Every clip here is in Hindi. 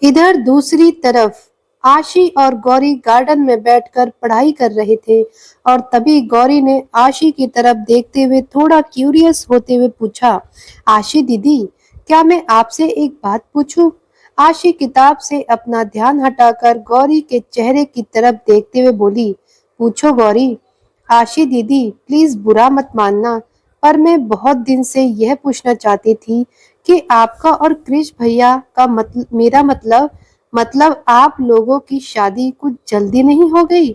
इधर दूसरी तरफ आशी और गौरी गार्डन में बैठकर पढ़ाई कर रहे थे और तभी गौरी ने आशी की तरफ देखते हुए थोड़ा क्यूरियस होते हुए पूछा, आशी दीदी, क्या मैं आपसे एक बात पूछूं? आशी किताब से अपना ध्यान हटाकर गौरी के चेहरे की तरफ देखते हुए बोली, पूछो गौरी। आशी दीदी, प्लीज बुरा मत मानना, पर मैं बहुत दिन से यह पूछना चाहती थी कि आपका और क्रिश भैया का मेरा मतलब आप लोगों की शादी कुछ जल्दी नहीं हो गई?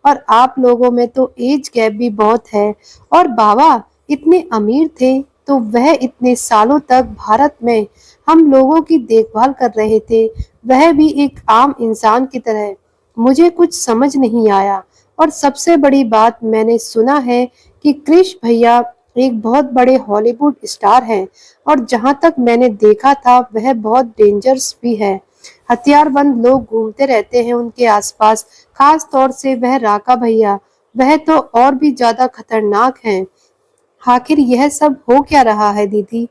और आप लोगों में तो एज गैप भी बहुत है, और बाबा इतने अमीर थे तो वह इतने सालों तक भारत में हम लोगों की देखभाल कर रहे थे, वह भी एक आम इंसान की तरह। मुझे कुछ समझ नहीं आया। और सबसे बड़ी बात, मैंने सुना है कि क्रिश भैया एक बहुत बड़े हॉलीवुड स्टार हैं, और जहां तक मैंने देखा था वह बहुत डेंजरस भी है। हथियारबंद लोग घूमते रहते हैं उनके आसपास, खास तौर से वह राका भैया, वह तो और भी ज्यादा खतरनाक हैं। आखिर यह सब हो क्या रहा है दीदी?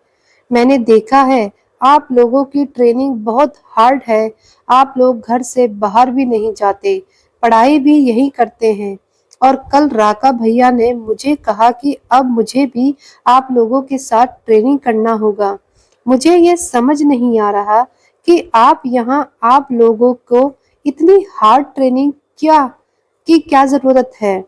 मैंने देखा है आप लोगों की ट्रेनिंग बहुत हार्ड है, आप लोग घर से बाहर भी नहीं जाते, पढ़ाई भी यही करते हैं। और कल राका भैया ने मुझे कहा कि अब मुझे भी आप लोगों के साथ ट्रेनिंग करना होगा। मुझे ये समझ नहीं आ रहा कि आप लोगों को इतनी हार्ड ट्रेनिंग क्या जरूरत है?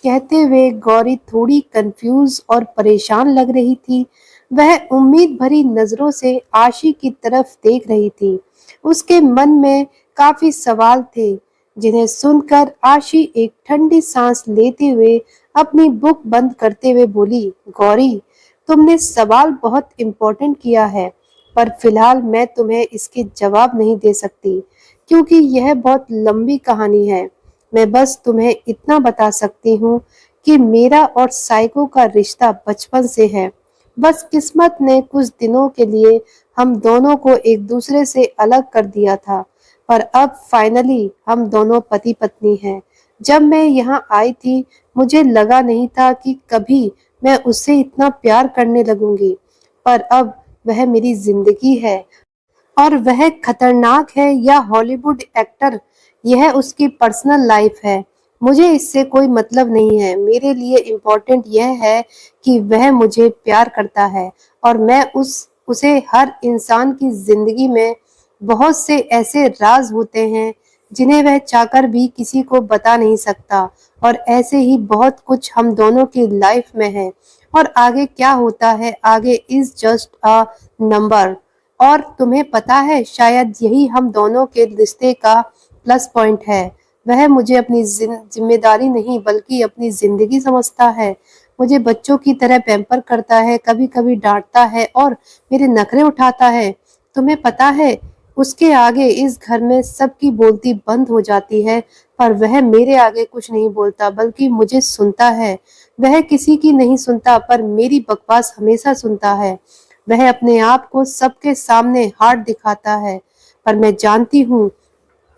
कहते हुए गौरी थोड़ी कंफ्यूज और परेशान लग रही थी। वह उम्मीद भरी नजरों से आशी की तरफ देख रही थी। उसके मन में काफी सवाल थे, जिन्हें सुनकर आशी एक ठंडी सांस लेते हुए अपनी बुक बंद करते हुए बोली, गौरी, तुमने सवाल बहुत इम्पोर्टेंट किया है, पर फिलहाल मैं तुम्हें इसके जवाब नहीं दे सकती, क्योंकि यह बहुत लंबी कहानी है। मैं बस तुम्हें इतना बता सकती हूँ कि मेरा और साइको का रिश्ता बचपन से है। बस किस्मत ने कुछ दिनों के लिए हम दोनों को एक दूसरे से अलग कर दिया था, पर अब फाइनली हम दोनों पति पत्नी हैं। जब मैं यहाँ आई थी, मुझे लगा नहीं था कि कभी मैं उससे इतना प्यार करने लगूंगी, पर अब वह मेरी जिंदगी है। और वह खतरनाक है या हॉलीवुड एक्टर, यह उसकी पर्सनल लाइफ है। मुझे इससे कोई मतलब नहीं है। मेरे लिए इम्पोर्टेंट यह है कि वह मुझे प्यार करता है, और मैं उसे हर इंसान की जिंदगी में बहुत से ऐसे राज होते हैं जिन्हें वह चाहकर भी किसी को बता नहीं सकता, और ऐसे ही बहुत कुछ हम दोनों की लाइफ में है। और आगे क्या होता है, आगे इज जस्ट अ नंबर। और तुम्हें पता है, शायद यही हम दोनों के रिश्ते का प्लस पॉइंट है। वह मुझे अपनी जिम्मेदारी नहीं बल्कि अपनी जिंदगी समझता है। मुझे बच्चों की तरह पैम्पर करता है, कभी कभी डांटता है और मेरे नखरे उठाता है। तुम्हें पता है, उसके आगे इस घर में सबकी बोलती बंद हो जाती है, पर वह मेरे आगे कुछ नहीं बोलता बल्कि मुझे सुनता है। वह किसी की नहीं सुनता, पर मेरी बकवास हमेशा सुनता है। वह अपने आप को सबके सामने हार्ड दिखाता है, पर मैं जानती हूँ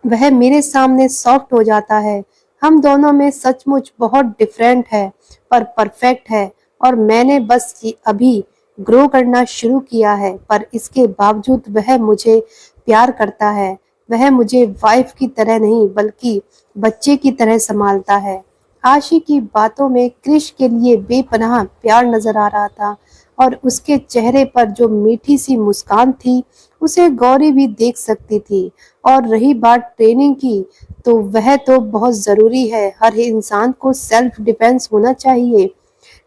वह मेरे सामने सॉफ्ट हो जाता है। हम दोनों में सचमुच बहुत डिफरेंट है, पर परफेक्ट है। और मैंने बस ये अभी ग्रो करना शुरू किया है, पर इसके बावजूद वह मुझे प्यार करता है। वह मुझे वाइफ की तरह नहीं बल्कि बच्चे की तरह संभालता है। आशी की बातों में क्रिश के लिए बेपनाह प्यार नजर आ रहा था, और उसके चेहरे पर जो मीठी सी मुस्कान थी उसे गौरी भी देख सकती थी। और रही बात ट्रेनिंग की, तो वह तो बहुत जरूरी है। हर इंसान को सेल्फ डिफेंस होना चाहिए,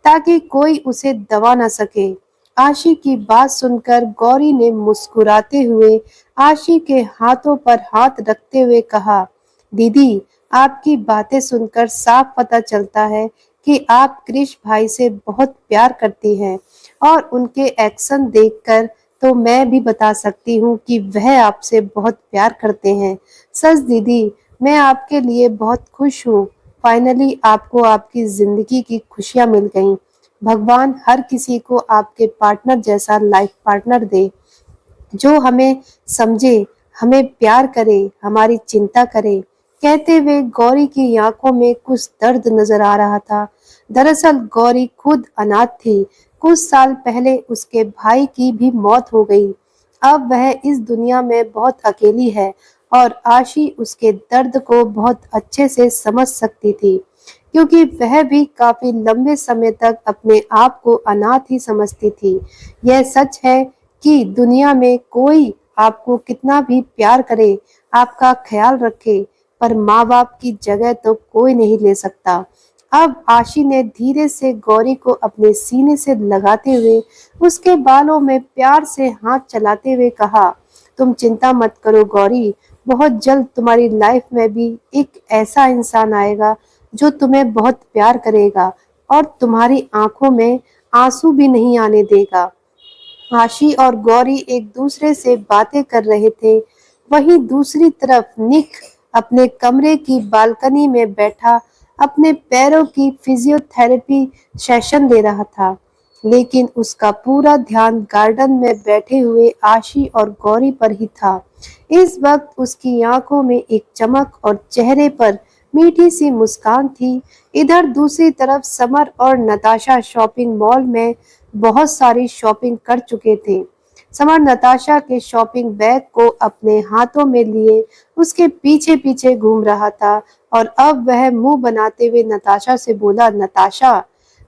ताकि कोई उसे दबा ना सके। आशी की बात सुनकर गौरी ने मुस्कुराते हुए आशी के हाथों पर हाथ रखते हुए कहा, दीदी, आपकी बातें सुनकर साफ पता चलता है कि आप क्रिश भाई से बहुत प्यार करती हैं, और उनके एक्शन देखकर तो मैं भी बता सकती हूँ कि वह आपसे बहुत प्यार करते हैं। सच दीदी, मैं आपके लिए बहुत खुश हूँ। फाइनली आपको आपकी जिंदगी की खुशियाँ मिल गईं। भगवान हर किसी को आपके पार्टनर जैसा लाइफ पार्टनर दे, जो हमें समझे, हमें प्यार करे, हमारी चिंता करे। कहते हुए गौरी की आंखों में कुछ दर्द नजर आ रहा था। दरअसल गौरी खुद अनाथ थी। कुछ साल पहले उसके भाई की भी मौत हो गई। अब वह इस दुनिया में बहुत अकेली है और आशी उसके दर्द को बहुत अच्छे से समझ सकती थी, क्योंकि वह भी काफी लंबे समय तक अपने आप को अनाथ ही समझती थी। यह सच है कि दुनिया में कोई आपको कितना भी प्यार करे, आपका ख्याल रखे, पर माँ-बाप की जगह तो कोई नहीं ले सकता। अब आशी ने धीरे से गौरी को अपने सीने से लगाते हुए उसके बालों में प्यार से हाथ चलाते हुए कहा, तुम चिंता मत करो गौरी, बहुत जल्द तुम्हारी लाइफ में भी एक ऐसा इंसान आएगा जो तुम्हें बहुत प्यार करेगा और तुम्हारी आंखों में आंसू भी नहीं आने देगा। आशी और गौरी एक दूसरे से बातें कर रहे थे। वहीं दूसरी तरफ निक अपने कमरे की बालकनी में बैठा अपने पैरों की फिजियोथेरेपी सेशन ले रहा था, लेकिन उसका पूरा ध्यान गार्डन में बैठे हुए आशी और गौरी पर ही था। इस वक्त उसकी आंखों में एक चमक और चेहरे पर मीठी सी मुस्कान थी। इधर दूसरी तरफ समर और नताशा शॉपिंग मॉल में बहुत सारी शॉपिंग कर चुके थे। समर नताशा के शॉपिंग बैग को अपने हाथों में लिए उसके पीछे पीछे घूम रहा था और अब वह मुंह बनाते हुए नताशा से बोला, नताशा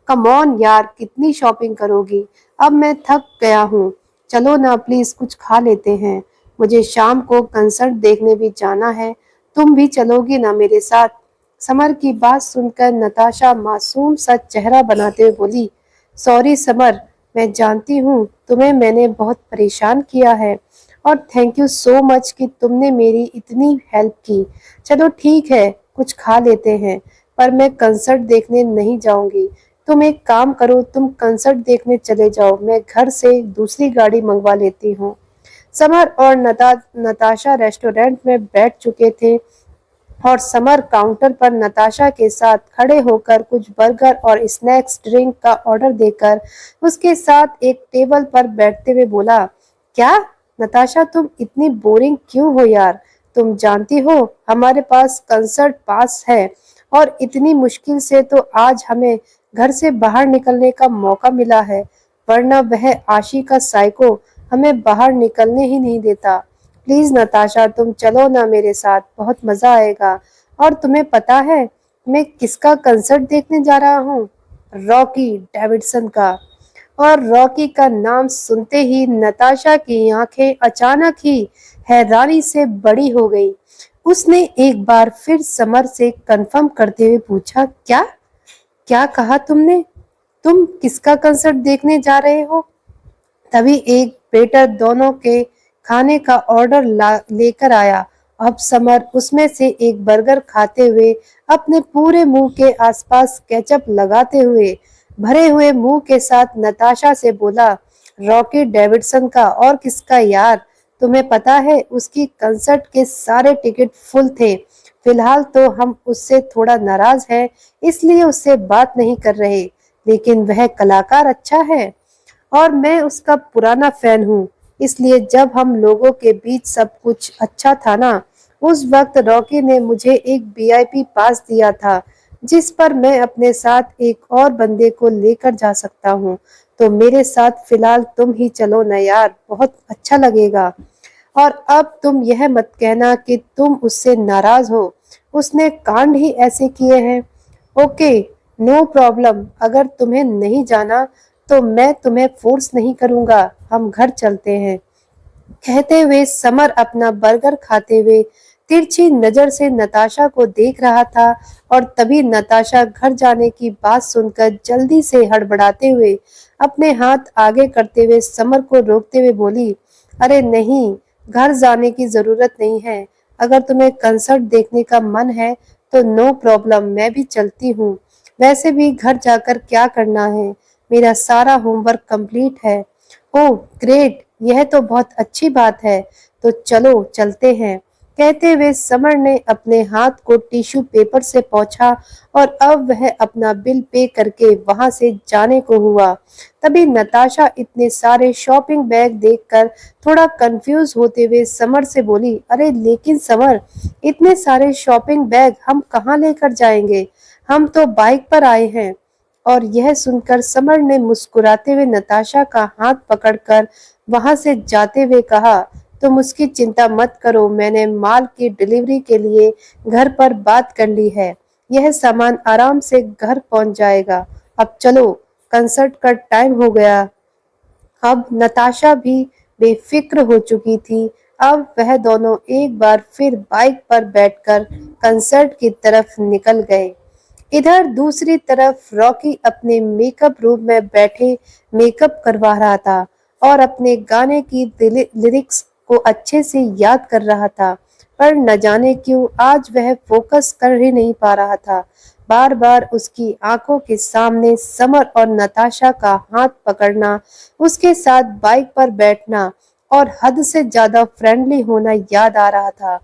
कम ऑन यार, कितनी शॉपिंग करोगी, अब मैं थक गया हूँ, चलो ना प्लीज कुछ खा लेते हैं, मुझे शाम को कंसर्ट देखने भी जाना है, तुम भी चलोगी ना मेरे साथ। समर की बात सुनकर नताशा मासूम सा चेहरा बनाते हुए बोली, सॉरी समर, मैं जानती हूँ तुम्हें मैंने बहुत परेशान किया है और थैंक यू सो मच कि तुमने मेरी इतनी हेल्प की। चलो ठीक है, कुछ खा लेते हैं, पर मैं कंसर्ट देखने नहीं जाऊंगी। तुम एक काम करो, तुम कंसर्ट देखने चले जाओ, मैं घर से दूसरी गाड़ी मंगवा लेती हूँ। समर और नताशा रेस्टोरेंट में बैठ चुके थे और समर काउंटर पर नताशा के साथ खड़े होकर कुछ बर्गर और स्नैक्स ड्रिंक का ऑर्डर देकर उसके साथ एक टेबल पर बैठते हुए बोला, क्या नताशा तुम इतनी बोरिंग क्यों हो यार, तुम जानती हो हमारे पास कंसर्ट पास है और इतनी मुश्किल से तो आज हमें घर से बाहर निकलने का मौका मिला है, वरना वह आशी का साइको हमें बाहर निकलने ही नहीं देता। प्लीज नताशा तुम चलो ना मेरे साथ, बहुत मजा आएगा। और तुम्हें पता है मैं किसका कंसर्ट देखने जा रहा हूँ? रॉकी डेविडसन का। और रॉकी का नाम सुनते ही नताशा की आंखें अचानक ही हैरानी से बड़ी हो गई। उसने एक बार फिर समर से कंफर्म करते हुए पूछा, क्या क्या कहा तुमने? तुम किसका कंसर्ट देखने जा रहे हो? तभी एक वेटर दोनों के खाने का ऑर्डर लेकर आया। अब समर उसमें से एक बर्गर खाते हुए अपने पूरे मुंह के आसपास केचप लगाते हुए भरे हुए मुंह के साथ नताशा से बोला, रॉकी डेविडसन का और किसका यार, तुम्हें पता है उसकी कंसर्ट के सारे टिकट फुल थे। फिलहाल तो हम उससे थोड़ा नाराज हैं, इसलिए उससे बात नहीं कर रहे, लेकिन वह कलाकार अच्छा है और मैं उसका पुराना फैन हूँ, इसलिए जब हम लोगों के बीच सब कुछ अच्छा था ना, उस वक्त रॉकी ने मुझे एक वीआईपी पास दिया था जिस पर मैं अपने साथ एक और बंदे को लेकर जा सकता हूँ, तो मेरे साथ फिलहाल तुम ही चलो ना यार, बहुत अच्छा लगेगा। और अब तुम यह मत कहना कि तुम उससे नाराज हो, उसने कांड ही ऐसे किए हैं। ओके, नो प्रॉब्लम, अगर तुम्हें नहीं जाना तो मैं तुम्हें फोर्स नहीं करूंगा, हम घर चलते हैं। कहते हुए समर अपना बर्गर खाते हुए तिरछी नजर से नताशा को देख रहा था और तभी नताशा घर जाने की बात सुनकर जल्दी से हड़बड़ाते हुए अपने हाथ आगे करते हुए समर को रोकते हुए बोली, अरे नहीं, घर जाने की जरूरत नहीं है, अगर तुम्हें कंसर्ट देखने का मन है तो नो प्रॉब्लम, मैं भी चलती हूँ, वैसे भी घर जाकर क्या करना है, मेरा सारा होमवर्क कंप्लीट है। ओह ग्रेट, यह तो बहुत अच्छी बात है, तो चलो चलते हैं। कहते हुए समर ने अपने हाथ को टिश्यू पेपर से पोंछा और अब वह अपना बिल पे करके वहां से जाने को हुआ। तभी नताशा इतने सारे शॉपिंग बैग देखकर थोड़ा कंफ्यूज होते हुए समर से बोली, अरे लेकिन समर, इतने सारे शॉपिंग बैग हम कहाँ लेकर जाएंगे, हम तो बाइक पर आए हैं। और यह सुनकर समर ने मुस्कुराते हुए नताशा का हाथ पकड़कर वहां से जाते हुए कहा, तुम उसकी चिंता मत करो, मैंने माल की डिलीवरी के लिए घर पर बात कर ली है। यह सामान आराम से घर पहुंच जाएगा। अब चलो, कंसर्ट का टाइम हो गया। अब नताशा भी बेफिक्र हो चुकी थी। अब वह दोनों एक बार फिर बाइक पर बैठकर कंसर्ट की तरफ निकल गए। इधर दूसरी तरफ रॉकी अपने मेकअप रूम में बैठे मेकअप करवा रहा था और अपने गाने की लिरिक्स को अच्छे से याद कर रहा था, पर न जाने क्यों आज वह फोकस कर ही नहीं पा रहा था। बार बार उसकी आंखों के सामने समर और नताशा का हाथ पकड़ना, उसके साथ बाइक पर बैठना और हद से ज्यादा फ्रेंडली होना याद आ रहा था,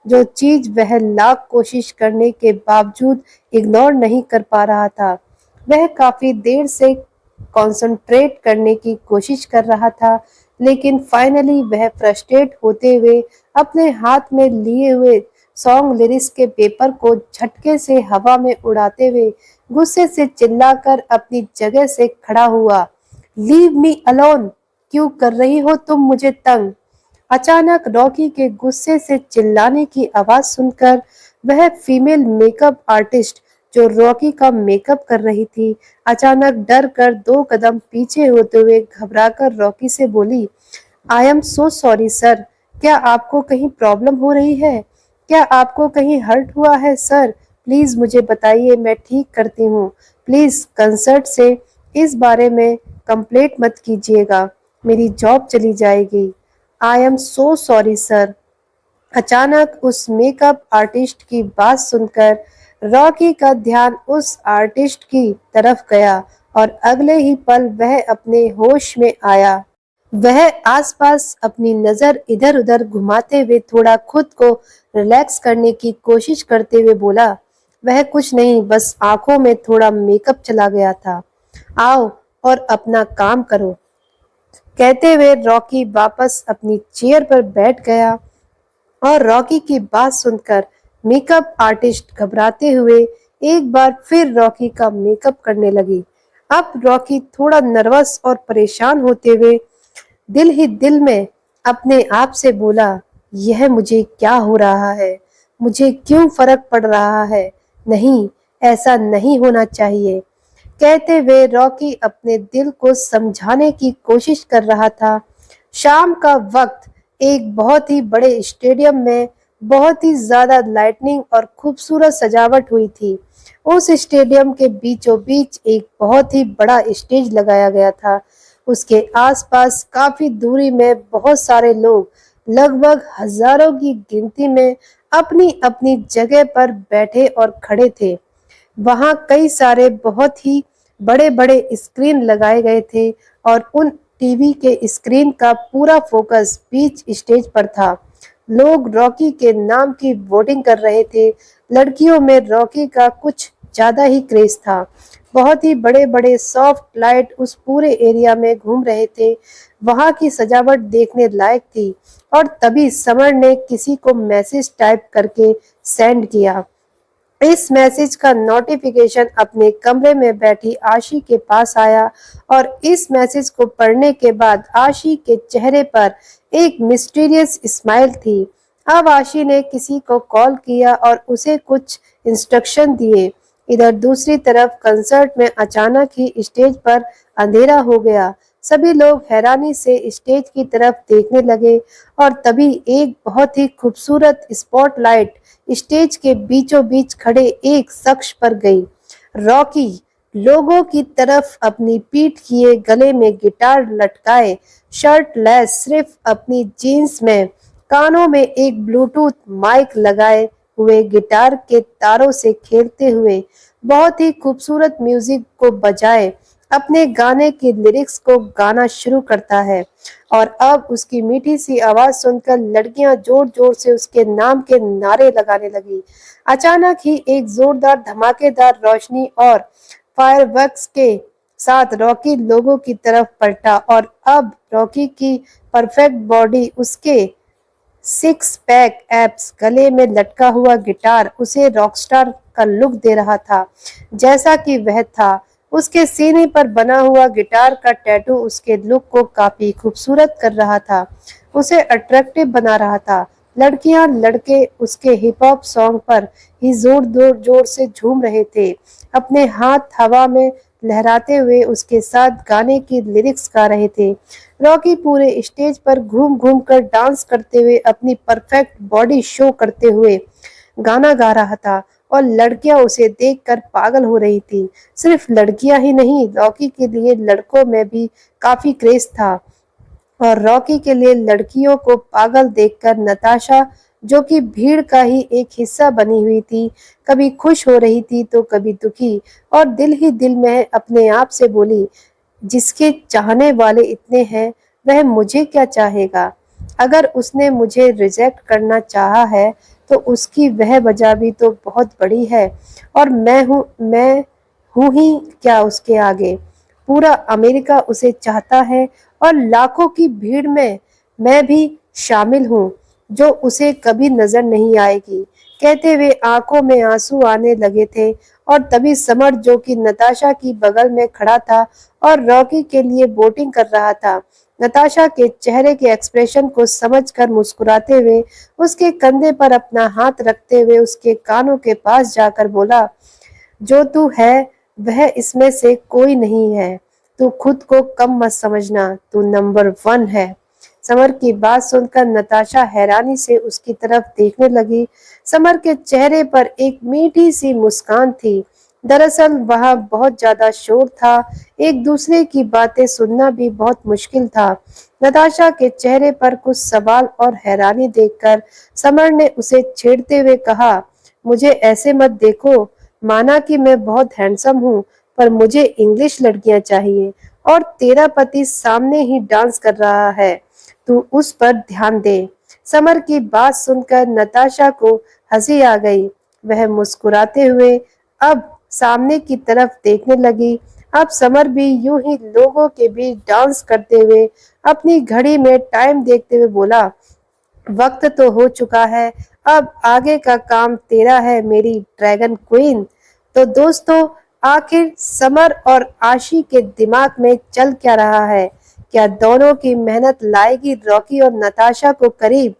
जो चीज वह लाख कोशिश करने के बावजूद इग्नोर नहीं कर पा रहा था। वह काफी देर से कंसंट्रेट करने की कोशिश कर रहा था, लेकिन फाइनली वह फ्रस्ट्रेट होते हुए अपने हाथ में लिए हुए सॉन्ग लिरिक्स के पेपर को झटके से हवा में उड़ाते हुए गुस्से से चिल्लाकर अपनी जगह से खड़ा हुआ। Leave me alone! क्यों कर रही हो तुम मुझे तंग? अचानक रॉकी के गुस्से से चिल्लाने की आवाज सुनकर वह फीमेल मेकअप आर्टिस्ट जो रॉकी का मेकअप कर रही थी, अचानक डर कर 2 कदम पीछे होते हुए घबराकर रॉकी से बोली, I am so sorry sir. क्या आपको कहीं प्रॉब्लम हो रही है? क्या आपको कहीं हर्ट हुआ है सर? प्लीज मुझे बताइए, मैं ठीक करती हूँ। प्लीज कंसर्ट से इस बारे में कंप्लेंट मत कीजिएगा, मेरी जॉब चली जाएगी। I am so sorry sir. अचानक उस मेकअप आर्टिस्ट की बात सुनकर रॉकी का ध्यान उस आर्टिस्ट की तरफ गया और अगले ही पल वह अपने होश में आया। वह आसपास अपनी नजर इधर-उधर घुमाते हुए थोड़ा खुद को रिलैक्स करने की कोशिश करते हुए बोला, वह कुछ नहीं, बस आंखों में थोड़ा मेकअप चला गया था। आओ और अपना काम करो। कहते हुए रॉकी वापस अपनी चेयर पर बैठ गया और रॉकी की बात सुनकर मेकअप आर्टिस्ट घबराते हुए एक बार फिर रॉकी का मेकअप करने लगी। अब रॉकी थोड़ा नर्वस और परेशान होते हुए दिल ही दिल में अपने आप से बोला, यह मुझे क्या हो रहा है? मुझे क्यों फर्क पड़ रहा है? नहीं, ऐसा नहीं होना चाहिए। कहते हुए रॉकी अपने दिल को समझाने की कोशिश कर रहा था। शाम का वक्त एक बहुत ही बड़े स्टेडियम में बहुत ही ज्यादा लाइटनिंग और खूबसूरत सजावट हुई थी। उस स्टेडियम के बीचों बीच एक बहुत ही बड़ा स्टेज लगाया गया था। उसके आसपास काफी दूरी में बहुत सारे लोग, लगभग हजारों की गिनती में, अपनी अपनी जगह पर बैठे और खड़े थे। वहां कई सारे बहुत ही बड़े-बड़े स्क्रीन लगाए गए थे और उन टीवी के स्क्रीन का पूरा फोकस बीच स्टेज पर था। लोग रॉकी के नाम की वोटिंग कर रहे थे। लड़कियों में रॉकी का कुछ ज्यादा ही क्रेज था। बहुत ही बड़े-बड़े सॉफ्ट लाइट उस पूरे एरिया में घूम रहे थे। वहां की सजावट देखने लायक थी और तभी समर ने किसी को मैसेज टाइप करके सेंड किया। इस मैसेज का नोटिफिकेशन अपने कमरे में बैठी आशी के पास आया और इस मैसेज को पढ़ने के बाद आशी के चेहरे पर एक मिस्टीरियस स्माइल थी। अब आशी ने किसी को कॉल किया और उसे कुछ इंस्ट्रक्शन दिए। इधर दूसरी तरफ कंसर्ट में अचानक ही स्टेज पर अंधेरा हो गया। सभी लोग हैरानी से स्टेज की तरफ देखने लगे और तभी एक बहुत ही खूबसूरत स्पॉटलाइट स्टेज के बीचों बीच खड़े एक शख्स पर गई। रॉकी लोगों की तरफ अपनी पीठ किए गले में गिटार लटकाए, शर्टलेस, सिर्फ अपनी जीन्स में, कानों में एक ब्लूटूथ माइक लगाए हुए गिटार के तारों से खेलते हुए बहुत ही खूबसूरत म्यूजिक को बजाए अपने गाने की लिरिक्स को गाना शुरू करता है। और अब उसकी मीठी सी आवाज सुनकर लड़कियां जोर जोर से उसके नाम के नारे लगाने लगी। अचानक ही एक जोरदार धमाकेदार रोशनी और फायरवर्क्स के साथ रॉकी लोगों की तरफ पलटा और अब रॉकी की परफेक्ट बॉडी, उसके सिक्स पैक एब्स, गले में लटका हुआ गिटार उसे रॉकस्टार का लुक दे रहा था जैसा कि वह था। उसके सीने पर बना हुआ गिटार का टैटू उसके लुक को काफी खूबसूरत कर रहा था, उसे अट्रैक्टिव बना रहा था। लड़कियां लड़के उसके हिप हॉप सॉन्ग पर ही जोर से झूम रहे थे, अपने हाथ हवा में लहराते हुए उसके साथ गाने की लिरिक्स गा रहे थे। रॉकी पूरे स्टेज पर घूम घूम कर डांस करते हुए अपनी परफेक्ट बॉडी शो करते हुए गाना गा रहा था और लड़कियां उसे देखकर पागल हो रही थी। सिर्फ लड़कियां ही नहीं, रॉकी के लिए लड़कों में भी काफी क्रेज था और रॉकी के लिए लड़कियों को पागल देखकर नताशा, जो कि भीड़ का ही एक हिस्सा बनी हुई थी, कभी खुश हो रही थी तो कभी दुखी, और दिल ही दिल में अपने आप से बोली, जिसके चाहने वाले इतने हैं वह मुझे क्या चाहेगा। अगर उसने मुझे रिजेक्ट करना चाहा है तो उसकी वह वजह भी तो बहुत बड़ी है, और मैं हूँ ही क्या उसके आगे। पूरा अमेरिका उसे चाहता है और लाखों की भीड़ में मैं भी शामिल हूँ, जो उसे कभी नजर नहीं आएगी। कहते हुए आंखों में आंसू आने लगे थे और तभी समर, जो कि नताशा की बगल में खड़ा था और रॉकी के लिए वोटिंग कर रहा था, नताशा के चेहरे के एक्सप्रेशन को समझकर मुस्कुराते हुए उसके कंधे पर अपना हाथ रखते हुए उसके कानों के पास जाकर बोला, जो तू है वह इसमें से कोई नहीं है। तू खुद को कम मत समझना, तू नंबर 1 है। समर की बात सुनकर नताशा हैरानी से उसकी तरफ देखने लगी। समर के चेहरे पर एक मीठी सी मुस्कान थी। दरअसल वहाँ बहुत ज्यादा शोर था, एक दूसरे की बातें सुनना भी बहुत मुश्किल था। नताशा के चेहरे पर कुछ सवाल और हैरानी देखकर समर ने उसे छेड़ते हुए कहा, मुझे ऐसे मत देखो, माना कि मैं बहुत हैंडसम हूँ, पर मुझे इंग्लिश लड़कियां चाहिए और तेरा पति सामने ही डांस कर रहा है, तू उस पर ध्यान दे। समर की बात सुनकर नताशा को हंसी आ गई। वह मुस्कुराते हुए अब सामने की तरफ देखने लगी। अब समर भी यूं ही लोगों के बीच डांस करते हुए अपनी घड़ी में टाइम देखते हुए बोला, वक्त तो हो चुका है, अब आगे का काम तेरा है मेरी ड्रैगन क्वीन। तो दोस्तों, आखिर समर और आशी के दिमाग में चल क्या रहा है? क्या दोनों की मेहनत लाएगी रॉकी और नताशा को करीब?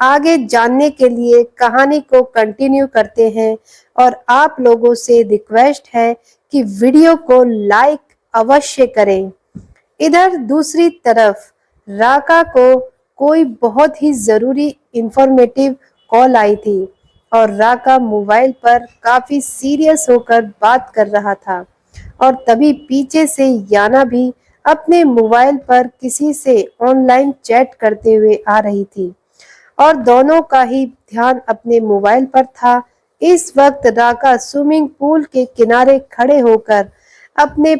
आगे जानने के लिए कहानी को कंटिन्यू करते हैं और आप लोगों से रिक्वेस्ट है कि वीडियो को लाइक अवश्य करें। इधर दूसरी तरफ राका को कोई बहुत ही जरूरी इंफॉर्मेटिव कॉल आई थी और राका मोबाइल पर काफी सीरियस होकर बात कर रहा था, और तभी पीछे से याना भी अपने मोबाइल पर किसी से ऑनलाइन चैट करते हुए आ रही थी और दोनों का ही ध्यान अपने मोबाइल पर था। इस वक्त राका स्विमिंग पूल के किनारे खड़े होकर अपने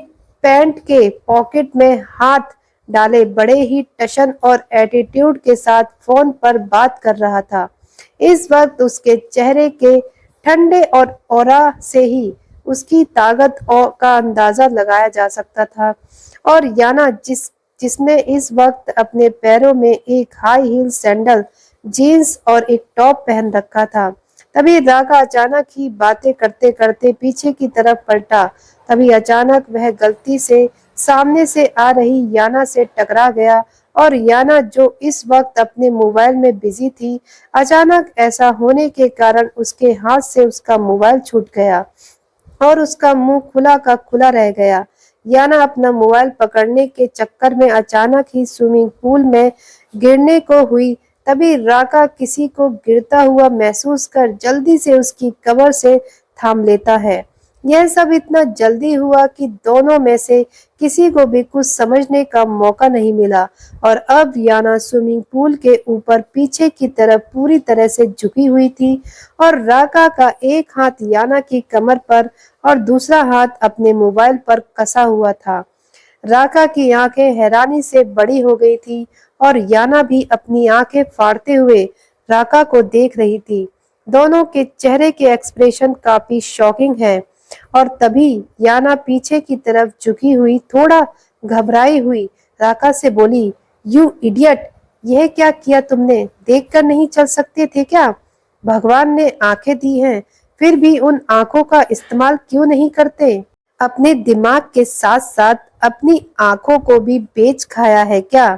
पैंट के पॉकेट में हाथ डाले बड़े ही टशन और एटीट्यूड के साथ फोन पर बात कर रहा था। इस वक्त उसके चेहरे के ठंडे और ऑरा से ही उसकी ताकत का अंदाजा लगाया जा सकता था। और याना जिसने इस वक्त अपने पैरों में एक हाई हील सैंडल, जीन्स और एक टॉप पहन रखा था। तभी राका अचानक ही बातें करते करते पीछे की तरफ पलटा। तभी अचानक वह गलती से सामने से आ रही याना से टकरा गया और याना, जो इस वक्त अपने मोबाइल में बिजी थी, अचानक ऐसा होने के कारण उसके हाथ से उसका मोबाइल छूट गया और उसका मुंह खुला का खुला रह गया। याना अपना मोबाइल पकड़ने के चक्कर में अचानक ही स्विमिंग पूल में गिरने को हुई। तभी राका किसी को गिरता हुआ महसूस कर जल्दी से उसकी कमर से थाम लेता है। यह सब इतना जल्दी हुआ कि दोनों में से किसी को भी कुछ समझने का मौका नहीं मिला और अब याना स्विमिंग पूल के ऊपर पीछे की तरफ पूरी तरह से झुकी हुई थी और राका का एक हाथ याना की कमर पर और दूसरा हाथ अपने मोबाइल पर कसा हुआ था। राका की आंखें हैरानी से बड़ी हो गई थी और याना भी अपनी आंखें फाड़ते हुए राका को देख रही थी। दोनों के चेहरे के एक्सप्रेशन काफी शॉकिंग है और तभी याना पीछे की तरफ झुकी हुई थोड़ा घबराई हुई राका से बोली, यू इडियट, यह क्या किया तुमने? देखकर नहीं चल सकते थे क्या? भगवान ने आंखें दी हैं, फिर भी उन आंखों का इस्तेमाल क्यों नहीं करते? अपने दिमाग के साथ साथ अपनी आंखों को भी बेच खाया है क्या?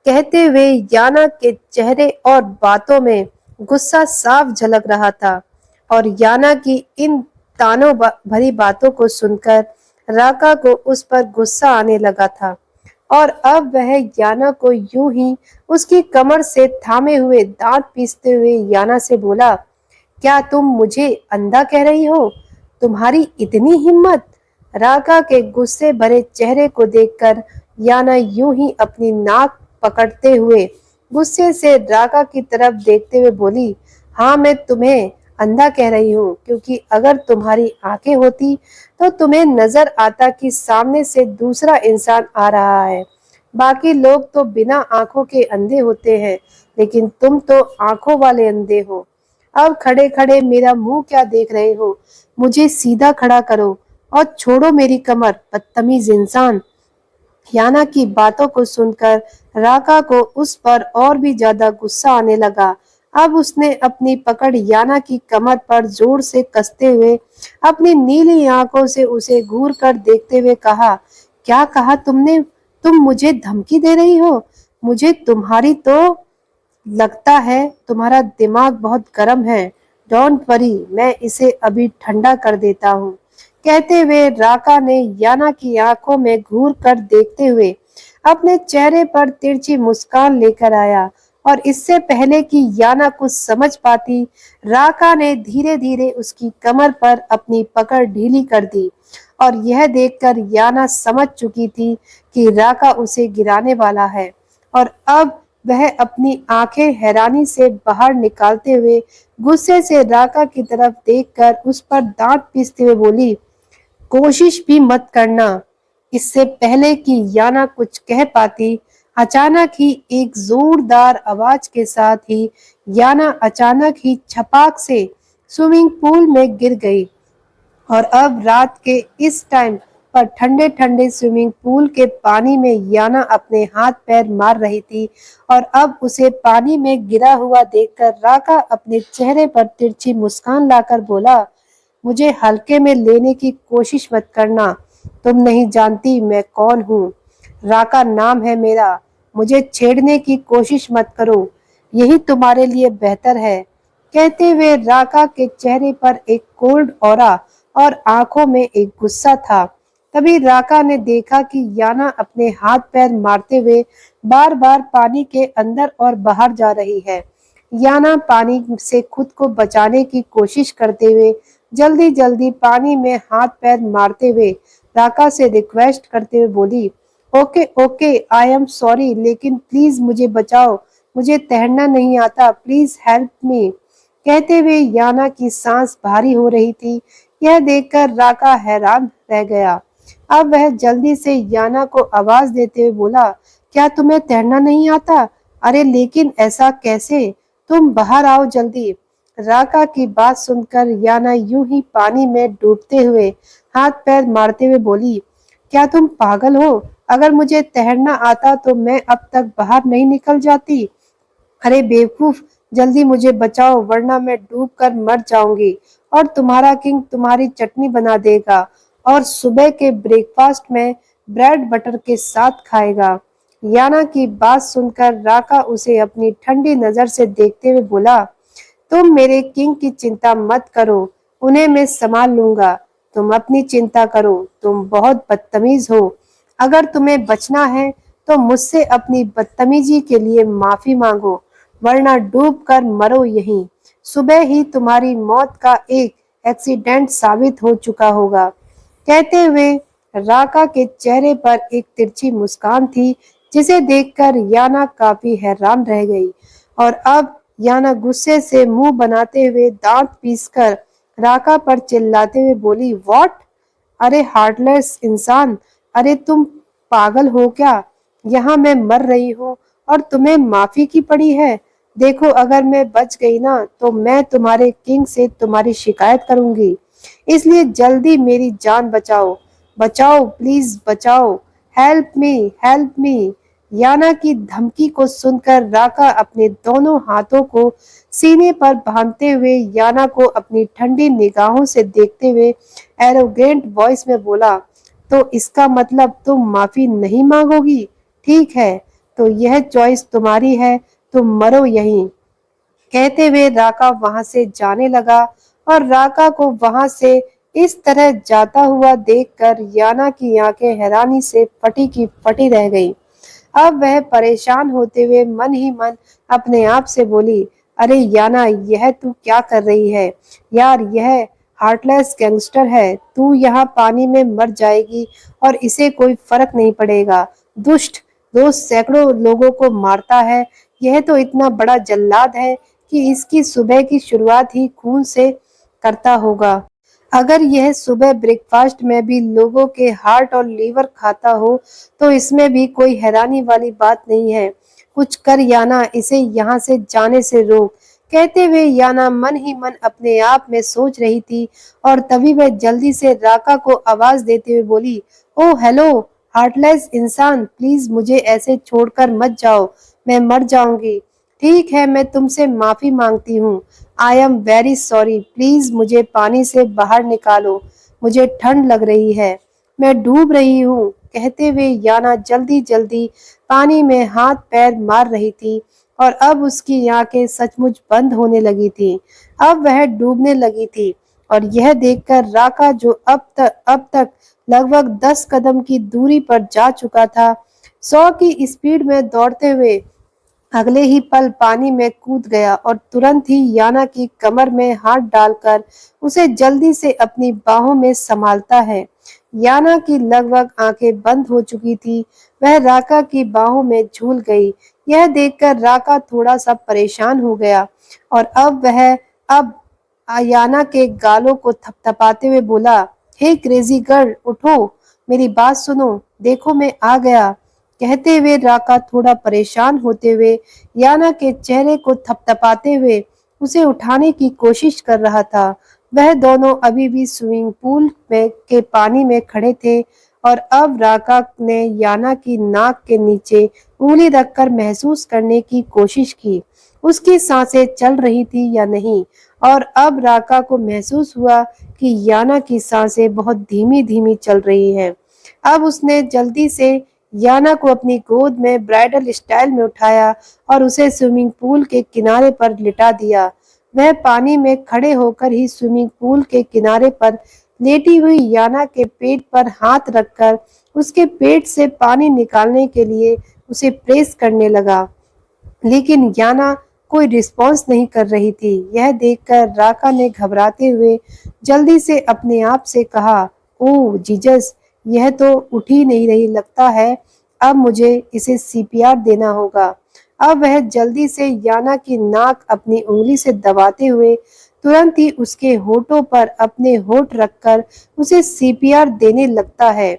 कहते हुए याना के चेहरे और बातों में गुस्सा साफ झलक रहा था और याना की इन तानों भरी बातों को सुनकर राका को उस पर गुस्सा आने लगा था और अब वह याना को यूं ही उसकी कमर से थामे हुए दांत पीसते हुए याना से बोला, क्या तुम मुझे अंधा कह रही हो? तुम्हारी इतनी हिम्मत? राका के गुस्से भरे चेहरे को देखकर याना यूं ही अपनी नाक पकड़ते हुए गुस्से से राका की तरफ देखते हुए बोली, हाँ मैं तुम्हें अंधा कह रही हूँ क्योंकि अगर तुम्हारी आंखें होती तो तुम्हें नजर आता कि सामने से दूसरा इंसान आ रहा है। बाकी लोग तो बिना आंखों के अंधे होते हैं, लेकिन तुम तो आंखों वाले अंधे हो। अब खड़े खड़े मेरा मुंह क्या देख रहे हो? मुझे सीधा खड़ा करो और छोड़ो मेरी कमर, बदतमीज इंसान। याना की बातों को सुनकर राका को उस पर और भी ज्यादा गुस्सा आने लगा। अब उसने अपनी पकड़ याना की कमर पर जोर से कसते हुए अपनी नीली आंखों से उसे घूर कर देखते हुए कहा, क्या कहा तुमने? तुम मुझे धमकी दे रही हो? मुझे तुम्हारी तो लगता है तुम्हारा दिमाग बहुत गर्म है। डोंट वरी, मैं इसे अभी ठंडा कर देता हूँ। कहते हुए राका ने याना की आंखों में घूर कर देखते हुए अपने चेहरे पर तिरछी मुस्कान लेकर आया और इससे पहले कि याना कुछ समझ पाती, राका ने धीरे धीरे उसकी कमर पर अपनी पकड़ ढीली कर दी और यह देखकर याना समझ चुकी थी कि राका उसे गिराने वाला है और अब वह अपनी आंखें हैरानी से बाहर निकालते हुए गुस्से से राका की तरफ देखकर उस पर दांत पीसते हुए बोली, कोशिश भी मत करना। इससे पहले कि याना कुछ कह पाती, अचानक ही एक जोरदार आवाज के साथ ही याना अचानक ही छपाक से स्विमिंग पूल में गिर गई और अब रात के इस टाइम पर ठंडे ठंडे स्विमिंग पूल के पानी में याना अपने हाथ पैर मार रही थी और अब उसे पानी में गिरा हुआ देखकर राका अपने चेहरे पर तिरछी मुस्कान लाकर बोला, मुझे हल्के में लेने की कोशिश मत करना। तुम नहीं जानती मैं कौन हूँ। राका नाम है मेरा। मुझे छेड़ने की कोशिश मत करो, यही तुम्हारे लिए बेहतर है। कहते हुए राका के चेहरे पर एक कोल्ड ऑरा और आंखों में एक गुस्सा था। तभी राका ने देखा कि याना अपने हाथ पैर मारते हुए बार बार पानी के अंदर और बाहर जा रही है। याना पानी से खुद को बचाने की कोशिश करते हुए जल्दी जल्दी पानी में हाथ पैर मारते हुए राका से रिक्वेस्ट करते हुए बोली, okay okay, I am sorry, लेकिन प्लीज मुझे बचाओ। मुझे तैरना नहीं आता, प्लीज हेल्प मी। कहते हुए याना की सांस भारी हो रही थी। यह देखकर राका हैरान रह गया। अब वह जल्दी से याना को आवाज देते हुए बोला, क्या तुम्हें तैरना नहीं आता? अरे लेकिन ऐसा कैसे? तुम बाहर आओ जल्दी। राका की बात सुनकर याना यूं ही पानी में डूबते हुए हाथ पैर मारते हुए बोली, क्या तुम पागल हो? अगर मुझे तैरना आता तो मैं अब तक बाहर नहीं निकल जाती। अरे बेवकूफ, जल्दी मुझे बचाओ वरना मैं डूब कर मर जाऊंगी और तुम्हारा किंग तुम्हारी चटनी बना देगा और सुबह के ब्रेकफास्ट में ब्रेड बटर के साथ खाएगा। याना की बात सुनकर राका उसे अपनी ठंडी नजर से देखते हुए बोला, तुम मेरे किंग की चिंता मत करो, उन्हें मैं संभाल लूंगा। तुम अपनी चिंता करो, तुम बहुत बदतमीज हो। अगर तुम्हें बचना है तो मुझसे अपनी बदतमीजी के लिए माफी मांगो वरना डूब कर मरो यहीं। सुबह ही तुम्हारी मौत का एक एक्सीडेंट साबित हो चुका होगा। कहते हुए राका के चेहरे पर एक तिरछी मुस्कान थी जिसे देखकर याना काफी हैरान रह गई और अब याना गुस्से से मुंह बनाते हुए दांत पीसकर राका पर चिल्लाते हुए बोली, व्हाट? अरे हार्टलेस इंसान, अरे तुम पागल हो क्या? यहाँ मैं मर रही हूँ और तुम्हें माफी की पड़ी है। देखो अगर मैं बच गई ना तो मैं तुम्हारे किंग से तुम्हारी शिकायत करूंगी। इसलिए जल्दी मेरी जान बचाओ, बचाओ प्लीज बचाओ, हेल्प मी हेल्प मी। याना की धमकी को सुनकर राका अपने दोनों हाथों को सीने पर बांधते हुए याना को अपनी ठंडी निगाहों से देखते हुए एरोगेंट वॉइस में बोला, तो इसका मतलब तुम माफी नहीं मांगोगी? ठीक है, तो यह चॉइस तुम्हारी है, तुम मरो यहीं। कहते हुए राका वहां से जाने लगा और राका को वहां से इस तरह जाता हुआ देखकर याना की आंखें हैरानी से फटी की फटी रह गईं। अब वह परेशान होते हुए मन ही मन अपने आप से बोली, अरे याना, यह तू क्या कर रही है यार? यह हार्टलेस गैंगस्टर है। तू यहाँ पानी में मर जाएगी और इसे कोई फर्क नहीं पड़ेगा। दुष्ट दोस्त सैकड़ों लोगों को मारता है। यह तो इतना बड़ा जल्लाद है कि इसकी सुबह की शुरुआत ही खून से करता होगा। अगर यह सुबह ब्रेकफास्ट में भी लोगों के हार्ट और लीवर खाता हो तो इसमें भी कोई हैरानी वाली बात नहीं है। कुछ कर याना, इसे यहाँ से जाने से रोक। कहते हुए याना मन ही मन अपने आप में सोच रही थी और तभी वह जल्दी से राका को आवाज देते हुए बोली, ओ हेलो हार्टलेस इंसान, प्लीज मुझे ऐसे छोड़कर मत जाओ, मैं मर जाऊंगी। ठीक है, मैं तुमसे माफी मांगती हूँ। I am very sorry, please मुझे पानी से बाहर निकालो, मुझे ठंड लग रही है, मैं डूब रही हूँ। कहते हुए याना जल्दी जल्दी पानी में हाथ पैर मार रही थी और अब उसकी आंखें सचमुच बंद होने लगी थी। अब वह डूबने लगी थी और यह देखकर राका, जो अब तक लगभग 10 कदम की दूरी पर जा चुका था, 100 की स्पीड में दौड़ते हुए अगले ही पल पानी में कूद गया और तुरंत ही याना की कमर में हाथ डालकर उसे जल्दी से अपनी बाहों में संभालता है। याना की लगभग आंखें बंद हो चुकी थी, वह राका की बाहों में झूल गई। यह देखकर राका थोड़ा सा परेशान हो गया और अब याना के गालों को थपथपाते हुए बोला, हे क्रेजी गर्ल, उठो, मेरी बात सुनो, देखो मैं आ गया। कहते हुए राका थोड़ा परेशान होते हुए याना के चेहरे को थपथपाते हुए उसे उठाने की कोशिश कर रहा था। वह दोनों अभी भी स्विमिंग पूल में के पानी में खड़े थे और अब राका ने याना की नाक के नीचे उंगली रखकर महसूस करने की कोशिश की, उसकी सांसें चल रही थी या नहीं। और अब राका को महसूस हुआ कि याना की सांसें बहुत धीमी धीमी चल रही हैं। अब उसने जल्दी से याना को अपनी गोद में ब्राइडल स्टाइल में उठाया और उसे स्विमिंग पूल के किनारे पर लिटा दिया। वह पानी में खड़े होकर ही स्विमिंग पूल के किनारे पर लेटी हुई याना के पेट पर हाथ रखकर उसके पेट से पानी निकालने के लिए उसे प्रेस करने लगा। लेकिन याना कोई रिस्पॉन्स नहीं कर रही थी। यह देखकर राका ने घबराते हुए जल्दी से अपने आप से कहा, ओह जीजस, यह तो उठ ही नहीं रही लगता है, अब मुझे इसे सीपीआर देना होगा। अब वह जल्दी से याना की नाक अपनी उंगली से दबाते हुए तुरंत ही उसके होठों पर अपने होठ रखकर उसे सीपीआर देने लगता है।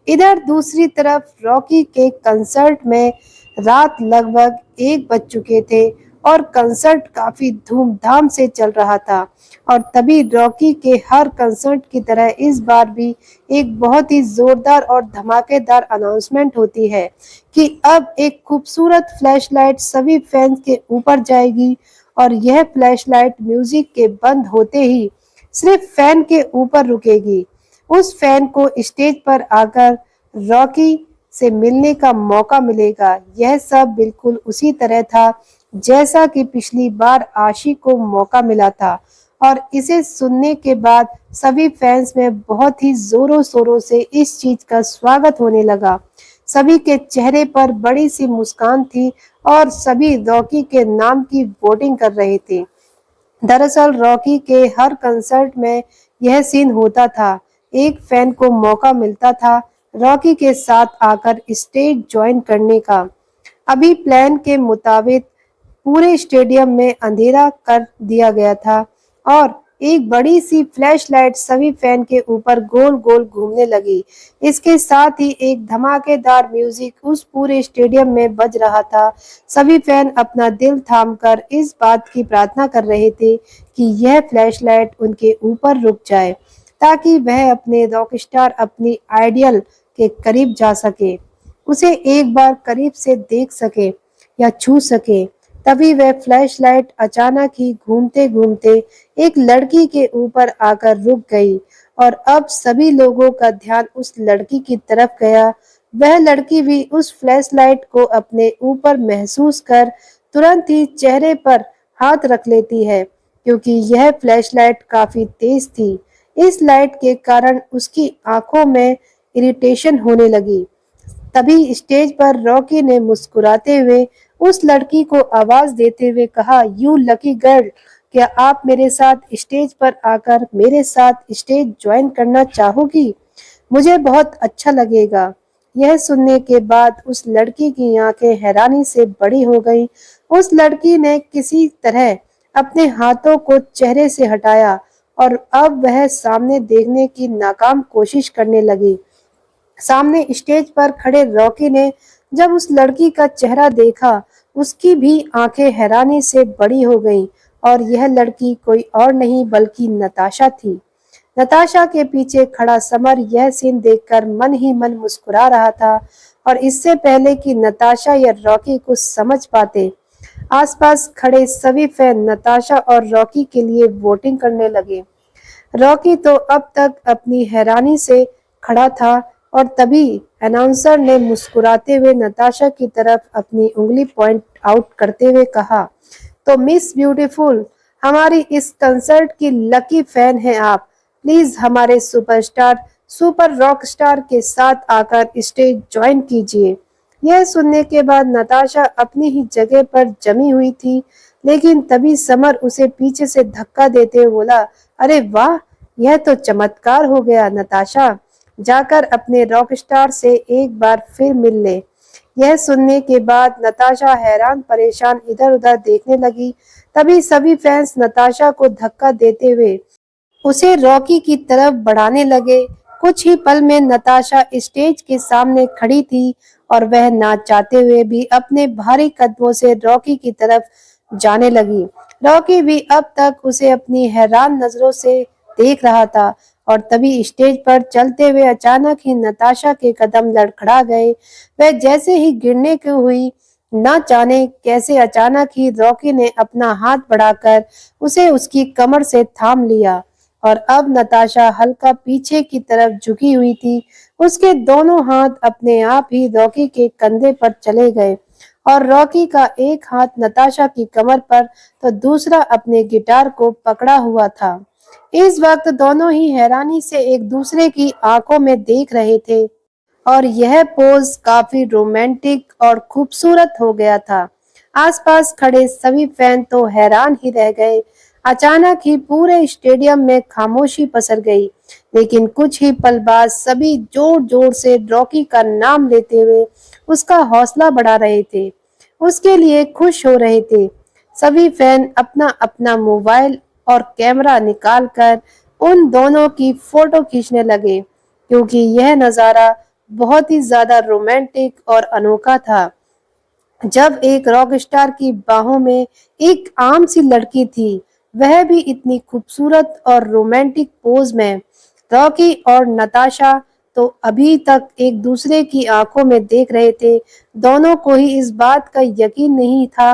इधर दूसरी तरफ रॉकी के कंसर्ट में रात लगभग 1 बज चुके थे और कंसर्ट काफी धूमधाम से चल रहा था। और तभी रॉकी के हर कंसर्ट की तरह इस बार भी एक बहुत ही जोरदार और धमाकेदार अनाउंसमेंट होती है कि अब एक खूबसूरत फ्लैशलाइट सभी फैंस के ऊपर जाएगी और यह फ्लैशलाइट म्यूजिक के बंद होते ही सिर्फ फैन के ऊपर रुकेगी। उस फैन को स्टेज पर आकर रॉकी से मिलने का मौका मिलेगा। यह सब बिल्कुल उसी तरह था जैसा कि पिछली बार आशी को मौका मिला था और इसे सुनने के बाद सभी फैंस में बहुत ही जोरों शोरों से इस चीज का स्वागत होने लगा। सभी के चेहरे पर बड़ी सी मुस्कान थी और सभी रॉकी के नाम की वोटिंग कर रहे थे। दरअसल रॉकी के हर कंसर्ट में यह सीन होता था, एक फैन को मौका मिलता था रॉकी के साथ आकर स्टेज ज्वाइन करने का। अभी प्लान के मुताबिक पूरे स्टेडियम में अंधेरा कर दिया गया था और एक बड़ी सी फ्लैश लाइट सभी फैन के ऊपर गोल गोल घूमने लगी। इसके साथ ही एक धमाकेदार म्यूजिक उस पूरे स्टेडियम में बज रहा था। सभी फैन अपना दिल थामकर इस बात की प्रार्थना कर रहे थे कि यह फ्लैश लाइट उनके ऊपर रुक जाए ताकि वह अपने रॉकस्टार, अपनी आइडियल के करीब जा सके। उसे एक बार करीब से देख सके या छू सके। तभी वह फ्लैशलाइट अचानक ही घूमते घूमते एक लड़की के ऊपर आकर रुक गई और अब सभी लोगों का ध्यान उस लड़की की तरफ गया। वह लड़की भी उस फ्लैशलाइट को अपने ऊपर महसूस कर तुरंत ही चेहरे पर हाथ रख लेती है, क्योंकि यह फ्लैशलाइट काफी तेज थी। इस लाइट के कारण उसकी आंखों में इरिटेशन होने लगी। तभी स्टेज पर रॉकी ने मुस्कुराते हुए उस लड़की को आवाज देते हुए कहा, यू लकी गर्ल, क्या आप मेरे साथ स्टेज पर आकर मेरे साथ स्टेज ज्वाइन करना चाहोगी? मुझे बहुत अच्छा लगेगा। यह सुनने के बाद उस लड़की की आंखें हैरानी से बड़ी हो गईं। उस लड़की ने किसी तरह अपने हाथों को चेहरे से हटाया और अब वह सामने देखने की नाकाम कोशिश करने लगी। सामने स्टेज पर खड़े रॉकी ने जब उस लड़की का चेहरा देखा, उसकी भी आंखें हैरानी से बड़ी हो गईं और यह लड़की कोई और नहीं बल्कि नताशा थी। नताशा के पीछे खड़ा समर यह सीन देखकर मन ही मन मुस्कुरा रहा था और इससे पहले कि नताशा या रॉकी कुछ समझ पाते, आसपास खड़े सभी फैन नताशा और रॉकी के लिए वोटिंग करने लगे। रॉकी तो अब तक अपनी हैरानी से खड़ा था और तभी अनाउंसर ने मुस्कुराते हुए नताशा की तरफ अपनी उंगली पॉइंट आउट करते हुए कहा, तो मिस ब्यूटीफुल, हमारी इस कंसर्ट की लकी फैन हैं आप। प्लीज हमारे सुपरस्टार सुपर रॉक स्टार के साथ आकर स्टेज ज्वाइन कीजिए। यह सुनने के बाद नताशा अपनी ही जगह पर जमी हुई थी, लेकिन तभी समर उसे पीछे से धक्का देते हुए बोला, अरे वाह, यह तो चमत्कार हो गया नताशा, जाकर अपने रॉक स्टार से एक बार फिर मिल ले। यह सुनने के बाद नताशा हैरान परेशान इधर उधर देखने लगी। तभी सभी फैंस नताशा को धक्का देते हुए उसे रॉकी की तरफ बढ़ाने लगे। कुछ ही पल में नताशा स्टेज के सामने खड़ी थी और वह ना चाहते हुए भी अपने भारी कदमों से रॉकी की तरफ जाने लगी। रॉकी भी अब तक उसे अपनी हैरान नजरों से देख रहा था और तभी स्टेज पर चलते हुए अचानक ही नताशा के कदम लड़खड़ा गए। वह जैसे ही गिरने की हुई, न जाने कैसे अचानक ही रॉकी ने अपना हाथ बढ़ाकर उसे उसकी कमर से थाम लिया और अब नताशा हल्का पीछे की तरफ झुकी हुई थी। उसके दोनों हाथ अपने आप ही रॉकी के कंधे पर चले गए और रॉकी का एक हाथ नताशा की कमर पर तो दूसरा अपने गिटार को पकड़ा हुआ था। इस वक्त दोनों ही हैरानी से एक दूसरे की आंखों में देख रहे थे और यह पोज काफी रोमांटिक और खूबसूरत हो गया था। आसपास खड़े सभी फैन तो हैरान ही रह गए। अचानक ही पूरे स्टेडियम में खामोशी पसर गई, लेकिन कुछ ही पल बाद सभी जोर जोर से रॉकी का नाम लेते हुए उसका हौसला बढ़ा रहे थे, उसके लिए खुश हो रहे थे। सभी फैन अपना अपना मोबाइल और कैमरा निकालकर उन दोनों की फोटो खींचने लगे, क्योंकि यह नज़ारा बहुत ही ज्यादा रोमांटिक और अनोखा था। जब एक रॉक स्टार की बाहों में एक आम सी लड़की थी, वह भी इतनी खूबसूरत और रोमांटिक पोज में। रॉकी और नताशा तो अभी तक एक दूसरे की आंखों में देख रहे थे। दोनों को ही इस बात का यकीन नहीं था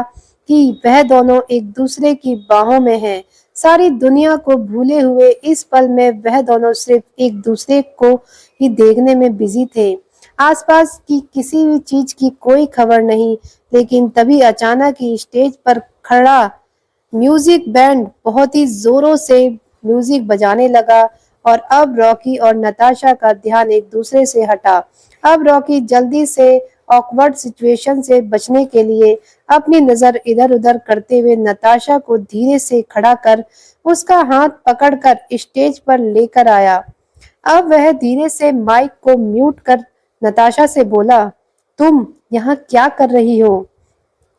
कि वह दोनों एक दूसरे की बाहों में हैं। सारी दुनिया को भूले हुए इस पल में वह दोनों सिर्फ एक दूसरे को ही देखने में बिजी थे। आसपास की किसी भी चीज की कोई खबर नहीं, लेकिन तभी अचानक ही स्टेज पर खड़ा म्यूजिक बैंड बहुत ही जोरों से म्यूजिक बजाने लगा और अब रॉकी और नताशा का ध्यान एक दूसरे से हटा। अब रॉकी जल्दी से ऑकवर्ड सिचुएशन से बचने के लिए अपनी नजर इधर उधर करते हुए नताशा को धीरे से खड़ा कर उसका हाथ पकड़कर स्टेज पर लेकर आया। अब वह धीरे से माइक को म्यूट कर नताशा से बोला, तुम यहाँ क्या कर रही हो?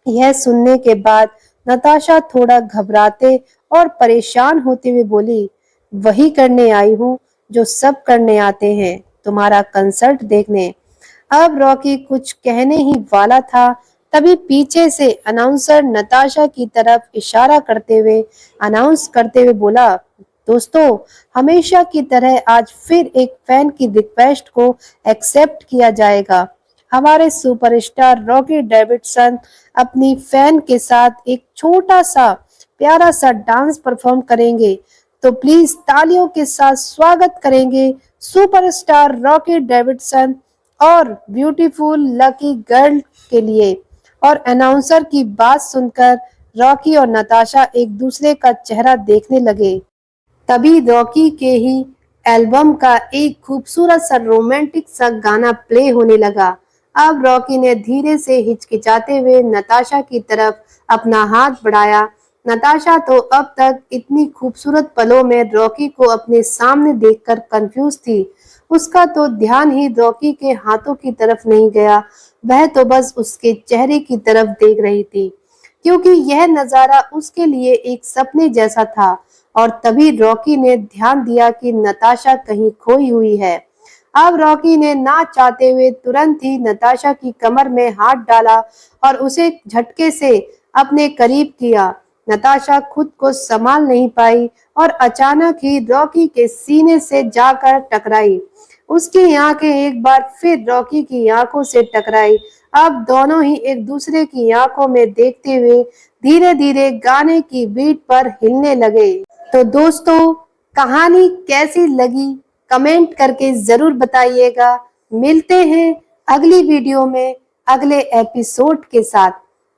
यह सुनने के बाद नताशा थोड़ा घबराते और परेशान होते हुए बोली, वही करने आई हूँ जो सब करने आते हैं, तुम्हारा कंसर्ट देखने। अब रॉकी कुछ कहने ही वाला था, तभी पीछे से अनाउंसर नताशा की तरफ इशारा करते हुए अनाउंस करते हुए बोला, दोस्तों, हमेशा की तरह आज फिर एक फैन की रिक्वेस्ट को एक्सेप्ट किया जाएगा। हमारे सुपरस्टार रॉकी डेविडसन अपनी फैन के साथ एक छोटा सा प्यारा सा डांस परफॉर्म करेंगे। तो प्लीज तालियों के साथ स्वागत करेंगे सुपरस्टार रॉकी डेविडसन और ब्यूटीफुल लकी गर्ल के लिए। और अनाउंसर की बात सुनकर रॉकी और नताशा एक दूसरे का चेहरा देखने लगे। तभी रॉकी के ही एल्बम का एक खूबसूरत सा रोमांटिक सा गाना प्ले होने लगा। अब रॉकी ने धीरे से हिचकिचाते हुए नताशा की तरफ अपना हाथ बढ़ाया। नताशा तो अब तक इतनी खूबसूरत पलों में रॉकी को अपने सामने देखकर कंफ्यूज थी। उसका तो ध्यान ही रॉकी के हाथों की तरफ नहीं गया, वह तो बस उसके चेहरे की तरफ देख रही थी, क्योंकि यह नजारा उसके लिए एक सपने जैसा था। और तभी रॉकी ने ध्यान दिया कि नताशा कहीं खोई हुई है। अब रॉकी ने ना चाहते हुए तुरंत ही नताशा की कमर में हाथ डाला और उसे झटके से अपने करीब किया। नताशा खुद को संभाल नहीं पाई और अचानक ही रॉकी के सीने से जाकर टकराई। उसकी आंखें एक बार फिर रॉकी की आंखों से टकराई। अब दोनों ही एक दूसरे की आंखों में देखते हुए धीरे धीरे गाने की बीट पर हिलने लगे। तो दोस्तों, कहानी कैसी लगी कमेंट करके जरूर बताइएगा। मिलते हैं अगली वीडियो में अगले एपिसोड के साथ।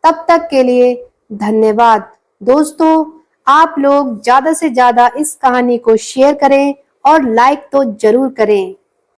तब तक के लिए धन्यवाद। दोस्तों, आप लोग ज्यादा से ज्यादा इस कहानी को शेयर करें और लाइक तो जरूर करें।